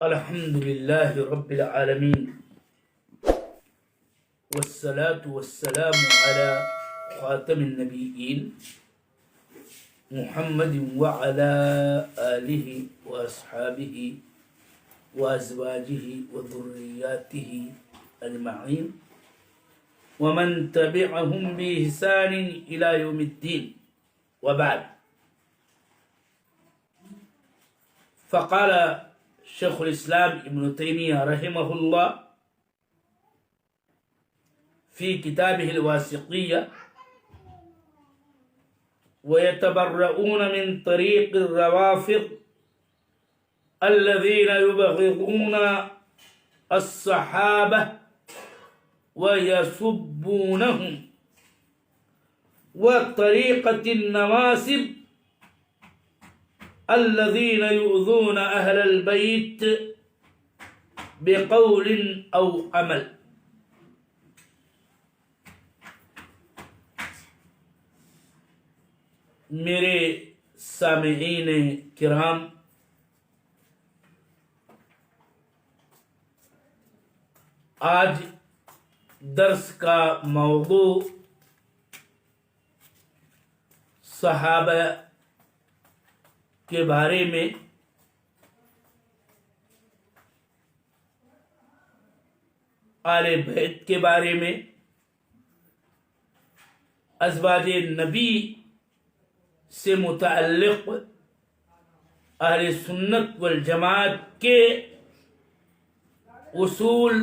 الحمد لله رب العالمين والصلاة والسلام على خاتم النبيين محمد وعلى آله وأصحابه وأزواجه وذرياته أجمعين ومن تبعهم بإحسان إلى يوم الدين وبعد. فقال شيخ الإسلام ابن تيمية رحمه الله في كتابه الواسطية: ويتبرؤون من طريق الروافض الذين يبغضون الصحابة ويسبونهم، وطريقة النواسب الذين يؤذون أهل البيت بقول أو عمل. میرے سامعین کرام، آج درس کا موضوع صحابہ کے بارے میں آل بیت کے بارے میں، ازواج نبی سے متعلق اہل سنت والجماعت کے اصول،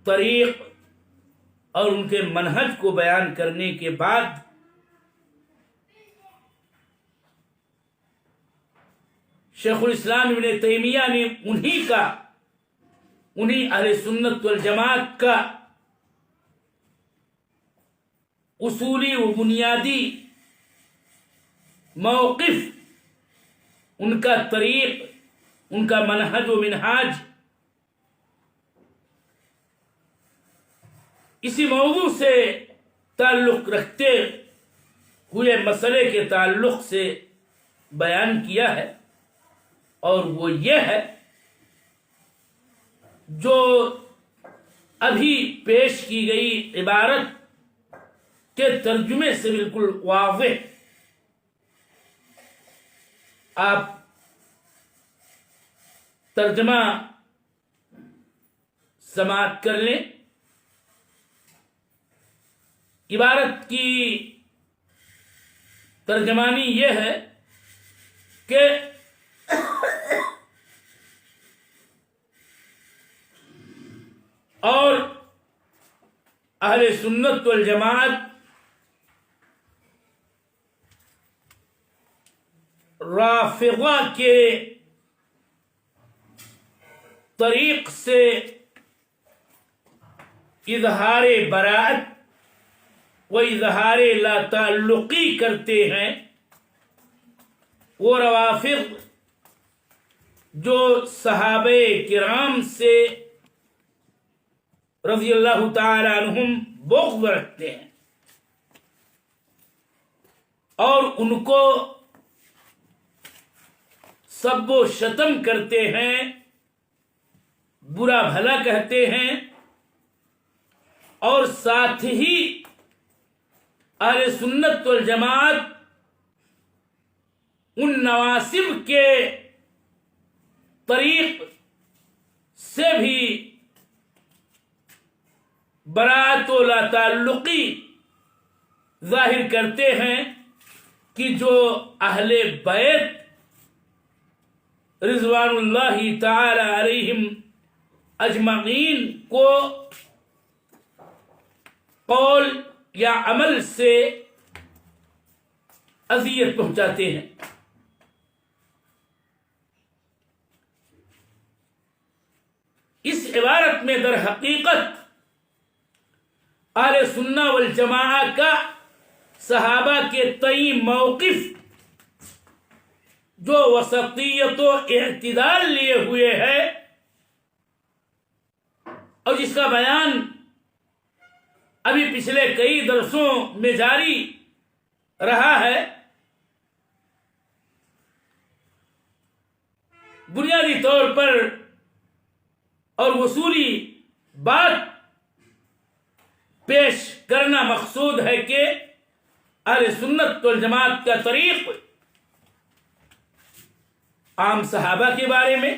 طریق اور ان کے منہج کو بیان کرنے کے بعد شیخ الاسلام ابن تیمیہ نے انہی اہل سنت والجماعت کا اصولی و بنیادی موقف، ان کا طریق، ان کا منہج و منہاج، اسی موضوع سے تعلق رکھتے ہوئے مسئلے کے تعلق سے بیان کیا ہے، اور وہ یہ ہے جو ابھی پیش کی گئی عبارت کے ترجمے سے بالکل واضح آپ ترجمہ سماعت کر لیں۔ عبارت کی ترجمانی یہ ہے کہ اور اہل سنت والجماعت رافضہ کے طریق سے اظہار براءت و اظہار لا تعلقی کرتے ہیں۔ وہ روافض جو صحابہ کرام سے رضی اللہ تعالی عنہم بغض رکھتے ہیں اور ان کو سب و شتم کرتے ہیں، برا بھلا کہتے ہیں، اور ساتھ ہی اہل سنت والجماعت ان نواسب کے طریق سے بھی براءت و لا تعلقی ظاہر کرتے ہیں کہ جو اہل بیت رضوان اللہ تعالی علیہم اجمعین کو قول یا عمل سے اذیت پہنچاتے ہیں۔ اس عبارت میں در حقیقت اہل سنہ والجماعہ کا صحابہ کے تئیں موقف جو وسطیت و اعتدال لیے ہوئے ہے، اور جس کا بیان ابھی پچھلے کئی درسوں میں جاری رہا ہے، بنیادی طور پر اور وصولی بات پیش کرنا مقصود ہے کہ اہل سنت والجماعت کا طریق عام صحابہ کے بارے میں،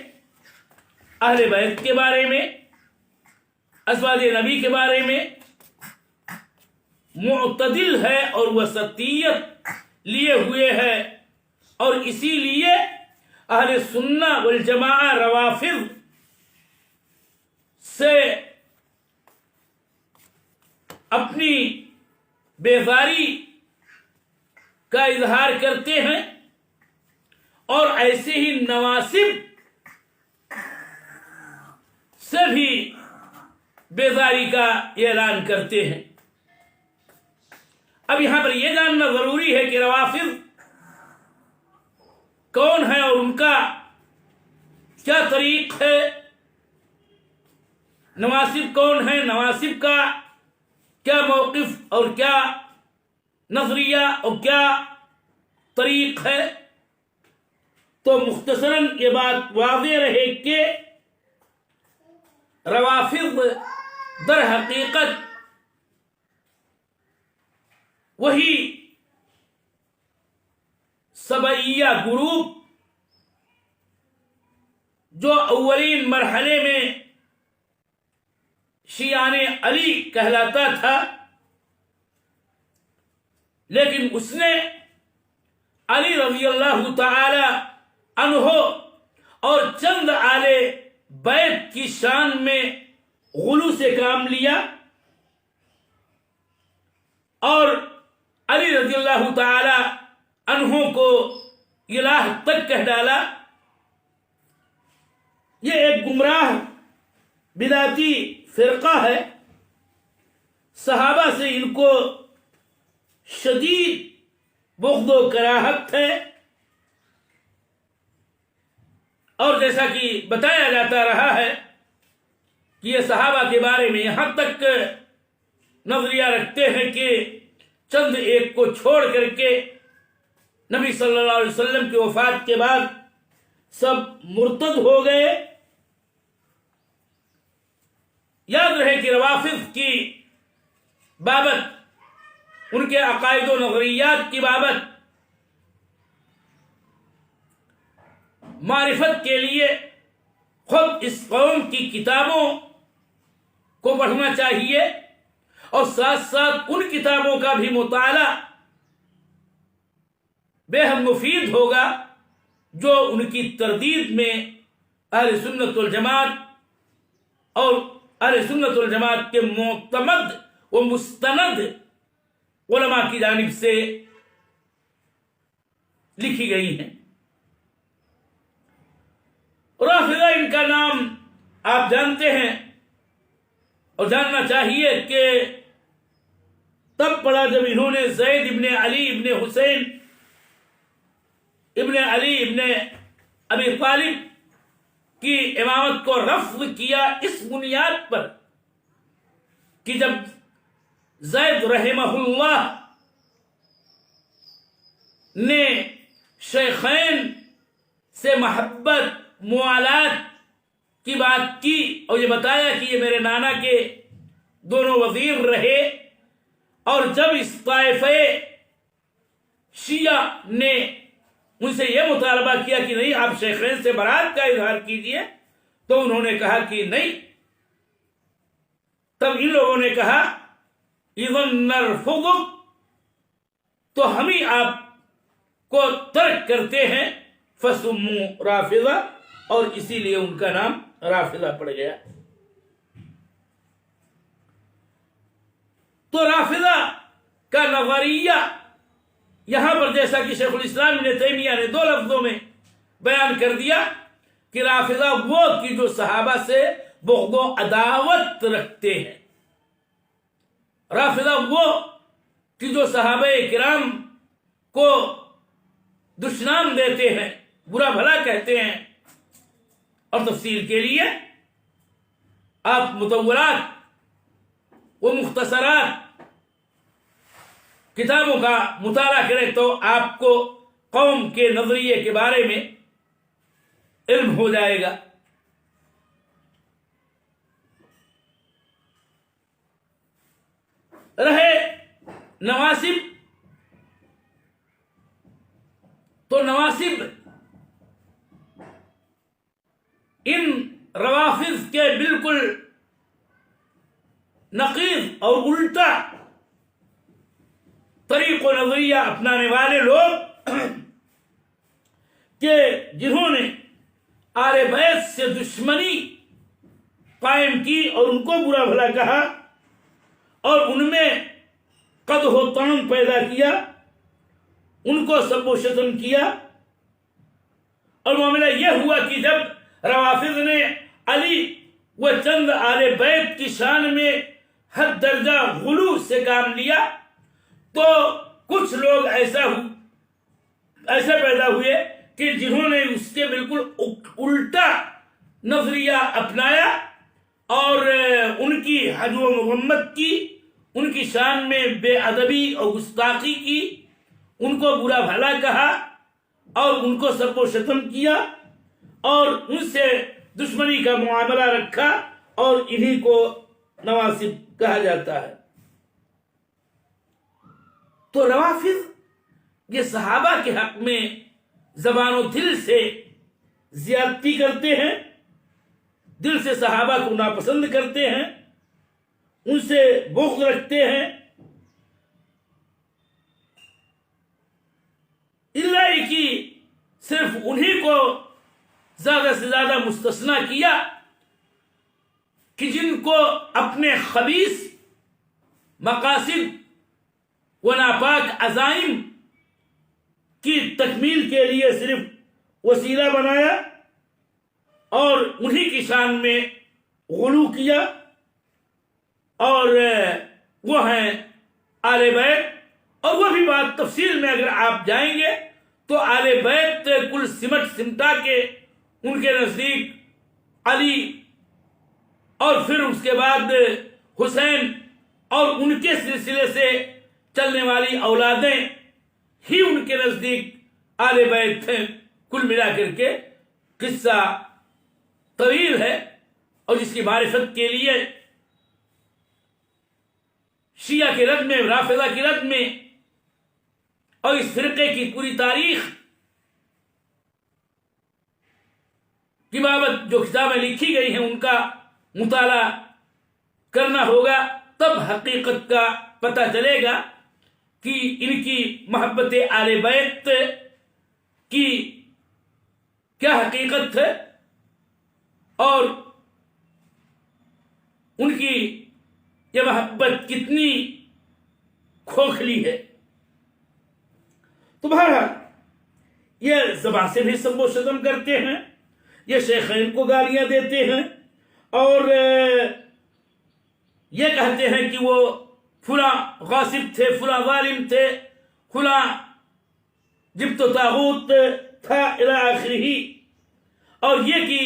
اہل بیت کے بارے میں، ازواج نبی کے بارے میں معتدل ہے اور وسطیت لیے ہوئے ہے، اور اسی لیے اہل سنہ والجماعہ روافض سے اپنی بیزاری کا اظہار کرتے ہیں، اور ایسے ہی نواسب سے بھی بیزاری کا اعلان کرتے ہیں۔ اب یہاں پر یہ جاننا ضروری ہے کہ روافض کون ہے اور ان کا کیا طریق ہے، نواسب کون ہے، نواسب کا کیا موقف اور کیا نظریہ اور کیا طریق ہے۔ تو مختصراً یہ بات واضح رہے کہ روافض در حقیقت وہی سبعیہ گروپ جو اولین مرحلے میں شیعان علی کہلاتا تھا، لیکن اس نے علی رضی اللہ تعالی عنہ اور چند آل بیت کی شان میں غلو سے کام لیا، اور علی رضی اللہ تعالی عنہ کو الہ تک کہہ ڈالا۔ یہ ایک گمراہ بدعتی فرقہ ہے، صحابہ سے ان کو شدید بغض و کراہت ہے، اور جیسا کہ بتایا جاتا رہا ہے کہ یہ صحابہ کے بارے میں یہاں تک نظریہ رکھتے ہیں کہ چند ایک کو چھوڑ کر کے نبی صلی اللہ علیہ وسلم کی وفات کے بعد سب مرتد ہو گئے۔ یاد رہے کہ روافض کی بابت، ان کے عقائد و نظریات کی بابت معرفت کے لیے خود اس قوم کی کتابوں کو پڑھنا چاہیے، اور ساتھ ساتھ ان کتابوں کا بھی مطالعہ بے حد مفید ہوگا جو ان کی تردید میں اہل سنت والجماعت اور اہل سنت والجماعت کے معتمد و مستند علماء کی جانب سے لکھی گئی ہیں۔ رافضہ ان کا نام آپ جانتے ہیں، اور جاننا چاہیے کہ تب پڑا جب انہوں نے زید ابن علی ابن حسین ابن علی ابن ابی طالب کی امامت کو رفض کیا، اس بنیاد پر کہ جب زید رحمہ اللہ نے شیخین سے محبت موالات کی بات کی اور یہ بتایا کہ یہ میرے نانا کے دونوں وزیر رہے، اور جب اس طائفہ شیعہ نے ان سے یہ مطالبہ کیا کہ نہیں آپ شیخین سے برات کا اظہار کیجئے، تو انہوں نے کہا کہ نہیں۔ تب ان لوگوں نے کہا اذن نرفضک، تو ہم ہی آپ کو ترک کرتے ہیں، فسموا رافضہ، اور اسی لیے ان کا نام رافضہ پڑ گیا۔ تو رافضہ کا نظریہ یہاں پر جیسا کہ شیخ الاسلام ابن تیمیہ نے 2 لفظوں میں بیان کر دیا کہ رافضہ وہ کہ جو صحابہ سے بغض و عداوت رکھتے ہیں، رافضہ وہ کہ جو صحابہ کرام کو دشنام دیتے ہیں، برا بھلا کہتے ہیں، اور تفصیل کے لیے آپ مطولات و مختصرات کتابوں کا مطالعہ کریں تو آپ کو قوم کے نظریے کے بارے میں علم ہو جائے گا۔ رہے نواسب، تو نواسب ان روافض کے بالکل نقیض اور الٹا طریق و نظریہ اپنانے والے لوگ کہ جنہوں نے آل بیت سے دشمنی قائم کی اور ان کو برا بھلا کہا اور ان میں قدح و طعن پیدا کیا، ان کو سب و شتم کیا، اور معاملہ یہ ہوا کہ جب روافض نے علی و چند آل بیت کی شان میں حد درجہ غلو سے کام لیا تو کچھ لوگ ایسا پیدا ہوئے کہ جنہوں نے اس کے بالکل الٹا نظریہ اپنایا اور ان کی حجو و مذمت کی، ان کی شان میں بے ادبی اور گستاخی کی، ان کو برا بھلا کہا اور ان کو سب و شتم کیا اور ان سے دشمنی کا معاملہ رکھا، اور انہی کو نواسب کہا جاتا ہے۔ تو روافض یہ صحابہ کے حق میں زبان و دل سے زیادتی کرتے ہیں، دل سے صحابہ کو ناپسند کرتے ہیں، ان سے بغض رکھتے ہیں، اللہ کی صرف انہی کو زیادہ سے زیادہ مستثنیٰ کیا کہ جن کو اپنے خبیث مقاصد و ناپاک عزائم کی تکمیل کے لیے صرف وسیلہ بنایا اور انہی کی شان میں غلو کیا، اور وہ ہیں آل بیت۔ اور وہ بھی بات تفصیل میں اگر آپ جائیں گے تو آل بیت کل سمٹا کے ان کے نزدیک علی اور پھر اس کے بعد حسین اور ان کے سلسلے سے چلنے والی اولادیں ہی ان کے نزدیک آل بیت تھے۔ کل ملا کر کے قصہ طویل ہے، اور جس کی معرفت کے لیے شیعہ کے رد میں، رافضہ کی رد میں، اور اس فرقے کی پوری تاریخ کی بابت جو کتابیں لکھی گئی ہیں ان کا مطالعہ کرنا ہوگا، تب حقیقت کا پتہ چلے گا کہ ان کی محبت آل بیت کی کیا حقیقت ہے اور ان کی یہ محبت کتنی کھوکھلی ہے۔ تو بہرحال یہ زبان سے بھی سب و شتم کرتے ہیں، یہ شیخین کو گالیاں دیتے ہیں، اور یہ کہتے ہیں کہ وہ فلاں غاصب تھے، فلاں ظالم تھے، فلاں جبت و طاغوت تھا الی آخرہ، اور یہ کہ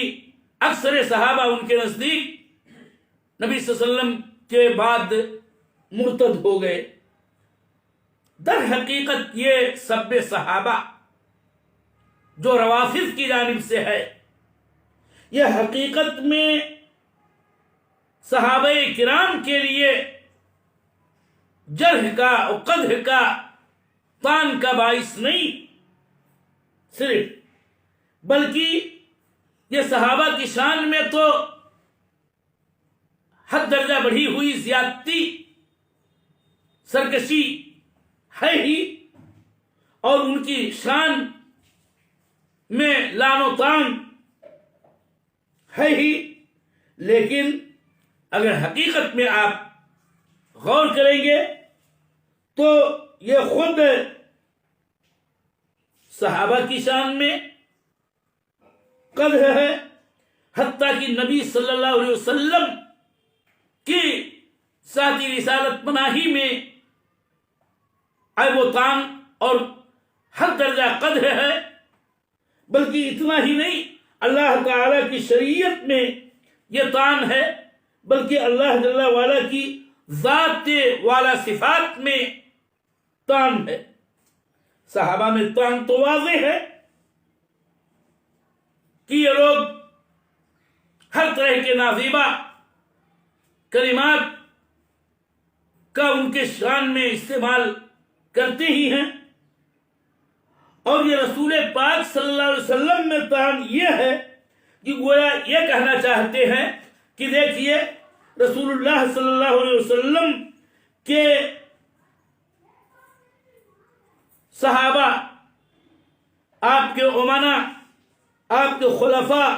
اکثر صحابہ ان کے نزدیک نبی صلی اللہ علیہ وسلم کے بعد مرتد ہو گئے۔ در حقیقت یہ سب صحابہ جو روافض کی جانب سے ہے، یہ حقیقت میں صحابہ کرام کے لیے جرح کا اور قدح کا، طعن کا باعث نہیں صرف، بلکہ یہ صحابہ کی شان میں تو حد درجہ بڑھی ہوئی زیادتی، سرکشی ہے ہی، اور ان کی شان میں لعن و طعن ہے ہی، لیکن اگر حقیقت میں آپ غور کریں گے تو یہ خود صحابہ کی شان میں قدح ہے، حتیٰ کہ نبی صلی اللہ علیہ وسلم کی ذاتی رسالت پناہی میں عیب و طعن اور ہر درجہ قدح ہے۔ بلکہ اتنا ہی نہیں، اللہ تعالی کی شریعت میں یہ طعن ہے، بلکہ اللہ جل وعلا کی ذات والا صفات میں طعن ہے۔ صحابہ میں طعن تو واضح ہے کہ یہ لوگ ہر طرح کے نازیبہ کلمات کا ان کے شان میں استعمال کرتے ہی ہیں، اور یہ رسول پاک صلی اللہ علیہ وسلم میں طعن یہ ہے کہ گویا یہ کہنا چاہتے ہیں کہ دیکھیے رسول اللہ صلی اللہ علیہ وسلم کے صحابہ، آپ کے امنا، آپ کے خلفاء،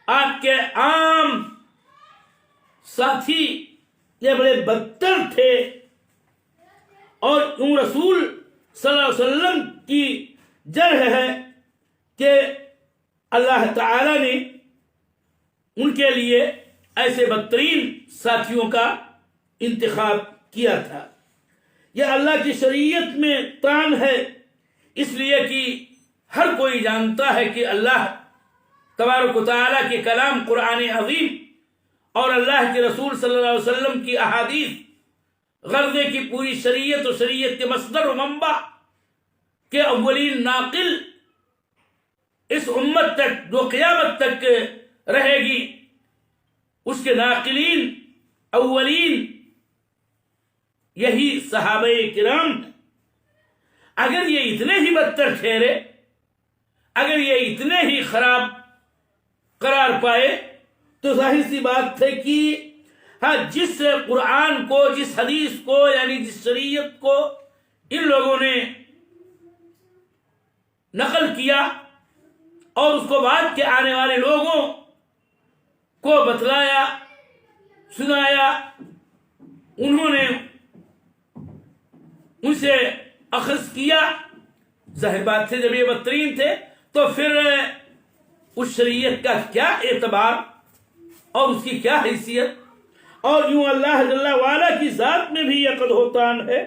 آپ کے عام ساتھی یہ بڑے بدتر تھے، اور ان رسول صلی اللہ علیہ وسلم کی جرح ہے کہ اللہ تعالی نے ان کے لیے ایسے بدترین ساتھیوں کا انتخاب کیا تھا۔ یہ اللہ کی شریعت میں طعن ہے، اس لیے کہ ہر کوئی جانتا ہے کہ اللہ تبارک و تعالیٰ کے کلام قرآن عظیم اور اللہ کے رسول صلی اللہ علیہ وسلم کی احادیث غرضے کی پوری شریعت و شریعت کے مصدر و منبع کے اولین ناقل اس امت تک جو قیامت تک رہے گی، اس کے ناقلین اولین یہی صحابہ کرام ہیں۔ اگر یہ اتنے ہی بدتر ٹھہرے، اگر یہ اتنے ہی خراب قرار پائے، تو ظاہر سی بات ہے کہ جس قرآن کو، جس حدیث کو، یعنی جس شریعت کو ان لوگوں نے نقل کیا اور اس کو بعد کے آنے والے لوگوں کو بتلایا، سنایا، انہوں نے ان سے اخذ کیا، ظاہر بات ہے جب یہ بدترین تھے تو پھر اس شریعت کا کیا اعتبار اور اس کی کیا حیثیت۔ اور یوں اللہ جل وعلا کی ذات میں بھی یہ قد ہوتان ہے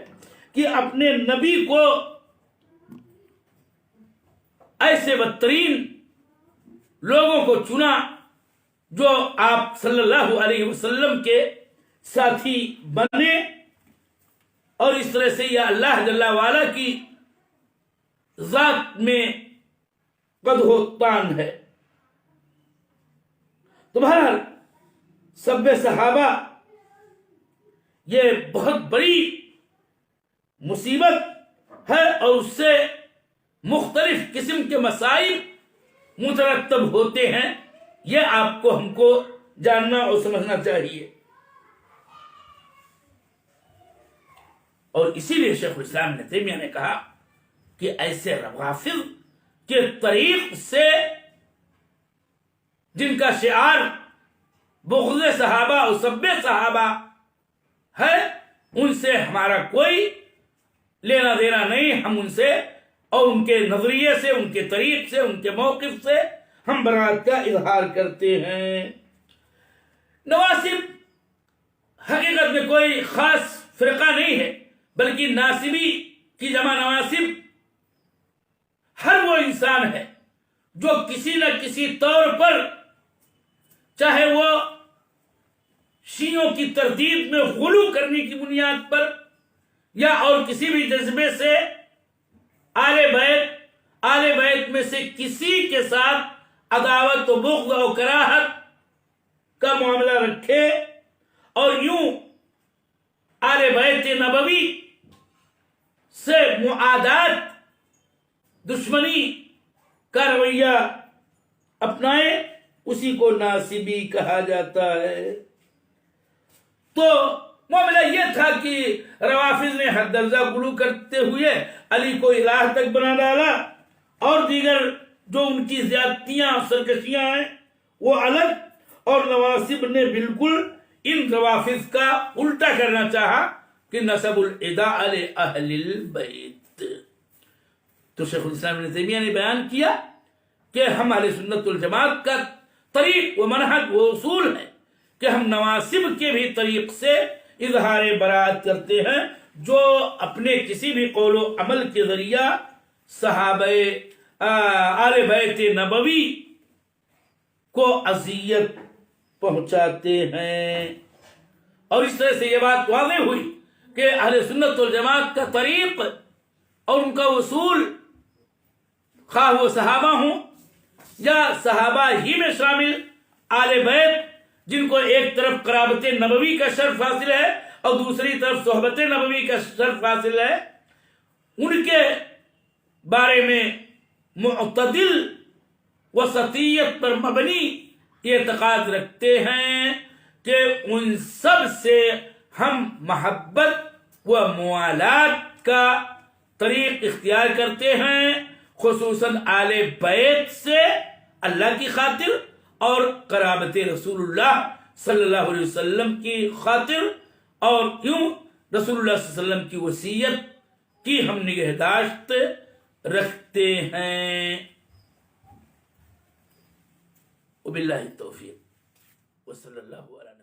کہ اپنے نبی کو ایسے بدترین لوگوں کو چنا جو آپ صلی اللہ علیہ وسلم کے ساتھی بنے، اور اس طرح سے یہ اللہ جل وعلا کی ذات میں قد ہوتان ہے۔ تو بہرحال سب صحابہ یہ بہت بڑی مصیبت ہے، اور اس سے مختلف قسم کے مسائل مترتب ہوتے ہیں، یہ آپ کو ہم کو جاننا اور سمجھنا چاہیے۔ اور اسی لیے شیخ الاسلام ابن تیمیہ نے کہا کہ ایسے روافض کے طریق سے جن کا شعار بغض صحابہ اور سب صحابہ ہے، ان سے ہمارا کوئی لینا دینا نہیں، ہم ان سے اور ان کے نظریے سے، ان کے طریق سے، ان کے موقف سے ہم برات کا اظہار کرتے ہیں۔ نواسب حقیقت میں کوئی خاص فرقہ نہیں ہے، بلکہ ناصبی کی جمع نواسب ہر وہ انسان ہے جو کسی نہ کسی طور پر، چاہے وہ شیعوں کی تردید میں غلو کرنے کی بنیاد پر یا اور کسی بھی جذبے سے آل بیت میں سے کسی کے ساتھ عداوت و بغض و کراہت کا معاملہ رکھے، اور یوں آل بیت نبوی سے معادات، دشمنی کا رویہ اپنائے، اسی کو ناصبی کہا جاتا ہے۔ تو معاملہ یہ تھا کہ روافض نے حد درجہ غلو کرتے ہوئے علی کو الہ تک بنا ڈالا، اور دیگر جو ان کی زیادتیاں سرکشیاں ہیں وہ الگ، اور نواسب نے بالکل ان روافض کا الٹا کرنا چاہا کہ نسب الاداء لأہل البیت۔ تو شیخ الاسلام ابن تیمیہ نے بیان کیا کہ ہم اہل سنت والجماعت کا طریق و منہج و اصول ہے کہ ہم نواسب کے بھی طریق سے اظہار برات کرتے ہیں، جو اپنے کسی بھی قول و عمل کے ذریعہ صحابہ آل بیت نبوی کو اذیت پہنچاتے ہیں۔ اور اس طرح سے یہ بات واضح ہوئی کہ اہل سنت والجماعت کا طریق اور ان کا اصول، خواہ وہ صحابہ ہوں یا صحابہ ہی میں شامل آل بیت جن کو ایک طرف قرابت نبوی کا شرف حاصل ہے اور دوسری طرف صحبت نبوی کا شرف حاصل ہے، ان کے بارے میں معتدل وسطیت پر مبنی اعتقاد رکھتے ہیں کہ ان سب سے ہم محبت و موالات کا طریق اختیار کرتے ہیں، خصوصاً آل بیت سے اللہ کی خاطر اور قرابت رسول اللہ صلی اللہ علیہ وسلم کی خاطر، اور یوں رسول اللہ صلی اللہ علیہ وسلم کی وصیت کی ہم نگہداشت رکھتے ہیں۔ وباللہ التوفیق وصلی اللہ علیہ